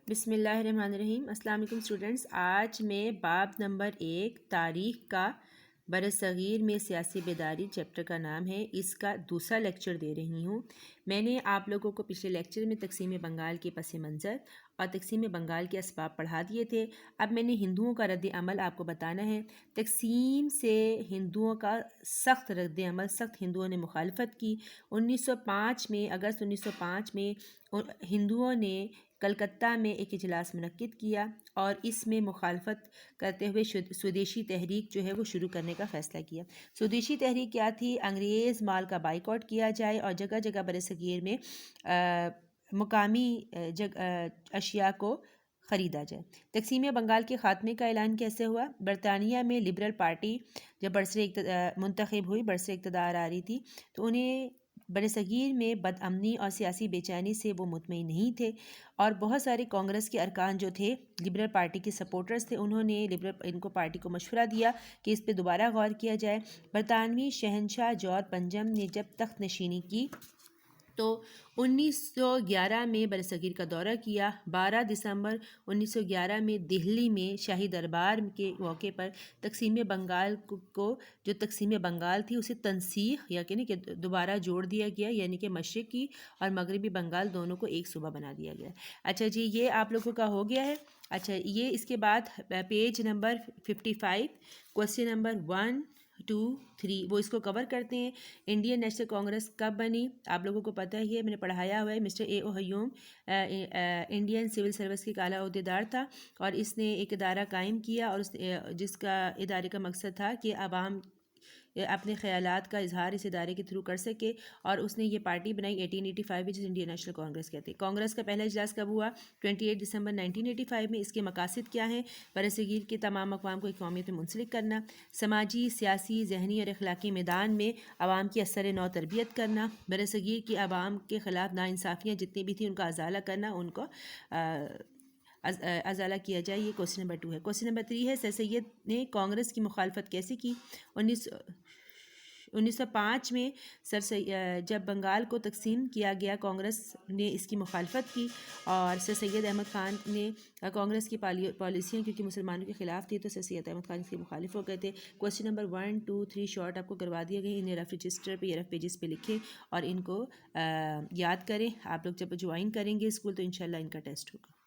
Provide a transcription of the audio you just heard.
بسم اللہ الرحمن الرحیم۔ السلام علیکم اسٹوڈنٹس، آج میں باب نمبر 1 تاریخ کا برصغیر میں سیاسی بیداری چیپٹر کا نام ہے، اس کا دوسرا لیکچر دے رہی ہوں۔ میں نے آپ لوگوں کو پچھلے لیکچر میں تقسیم بنگال کے پس منظر اور تقسیم بنگال کے اسباب پڑھا دیے تھے۔ اب میں نے ہندوؤں کا رد عمل آپ کو بتانا ہے۔ تقسیم سے ہندوؤں کا سخت رد عمل، سخت ہندوؤں نے مخالفت کی۔ 1905 میں، اگست 1905 میں ہندوؤں نے کلکتہ میں ایک اجلاس منعقد کیا اور اس میں مخالفت کرتے ہوئے سودیشی تحریک جو ہے وہ شروع کرنے کا فیصلہ کیا۔ سودیشی تحریک کیا تھی؟ انگریز مال کا بائیکاٹ کیا جائے اور جگہ جگہ برصغیر میں مقامی اشیاء کو خریدا جائے۔ تقسیم بنگال کے خاتمے کا اعلان کیسے ہوا؟ برطانیہ میں لبرل پارٹی جب منتخب ہوئی، برسر اقتدار آ رہی تھی، تو انہیں برصغیر میں بدامنی اور سیاسی بے چینی سے وہ مطمئن نہیں تھے، اور بہت سارے کانگریس کے ارکان جو تھے لبرل پارٹی کے سپورٹرز تھے، انہوں نے ان کو پارٹی کو مشورہ دیا کہ اس پہ دوبارہ غور کیا جائے۔ برطانوی شہنشاہ جارج پنجم نے جب تخت نشینی کی تو 1911 میں برصغیر کا دورہ کیا۔ 12 دسمبر 1911 میں دہلی میں شاہی دربار کے موقع پر تقسیم بنگال کو جو تقسیم بنگال تھی اسے تنسیخ یعنی کہ دوبارہ جوڑ دیا گیا، یعنی کہ مشرقی اور مغربی بنگال دونوں کو ایک صوبہ بنا دیا گیا۔ اچھا جی، یہ آپ لوگوں کا ہو گیا ہے۔ اچھا، یہ اس کے بعد پیج نمبر 55 کوسچن نمبر 1 2 3 وہ اس کو کور کرتے ہیں۔ انڈین نیشنل کانگریس کب بنی؟ آپ لوگوں کو پتہ ہی ہے، میں نے پڑھایا ہوا ہے۔ Mister A O ہیوم Indian civil service کے اعلیٰ عہدیدار تھا، اور اس نے ایک ادارہ قائم کیا، اور جس کا ادارے کا مقصد تھا کہ عوام اپنے خیالات کا اظہار اس ادارے کے تھرو کر سکے، اور اس نے یہ پارٹی بنائی 1885 میں، جسے انڈین نیشنل کانگریس کہتے ہیں۔ کانگریس کا پہلا اجلاس کب ہوا؟ 28 دسمبر 1985 میں۔ اس کے مقاصد کیا ہیں؟ برصغیر کے تمام اقوام کو ایک قومیت میں منسلک کرنا، سماجی، سیاسی، ذہنی اور اخلاقی میدان میں عوام کی اثر نو تربیت کرنا، برصغیر کی عوام کے خلاف ناانصافیاں جتنی بھی تھیں ان کا ازالہ کرنا، ان کو ازالہ کیا جائے۔ یہ کوسچن نمبر 2 ہے۔ کوسچن نمبر 3 ہے، سر سید نے کانگریس کی مخالفت کیسے کی؟ 1905 میں جب بنگال کو تقسیم کیا گیا، کانگریس نے اس کی مخالفت کی، اور سر سید احمد خان نے کانگریس کی پالیسیاں کیونکہ مسلمانوں کے خلاف تھی تو سر سید احمد خان اس کے مخالف ہو گئے تھے۔ کوسچن نمبر 1 2 3 شارٹ آپ کو کروا دیا گیا، انہیں رف رجسٹر پہ یا رف پیجز پہ لکھیں اور ان کو یاد کریں۔ آپ لوگ جب جوائن کریں گے اسکول تو انشاءاللہ ان کا ٹیسٹ ہوگا۔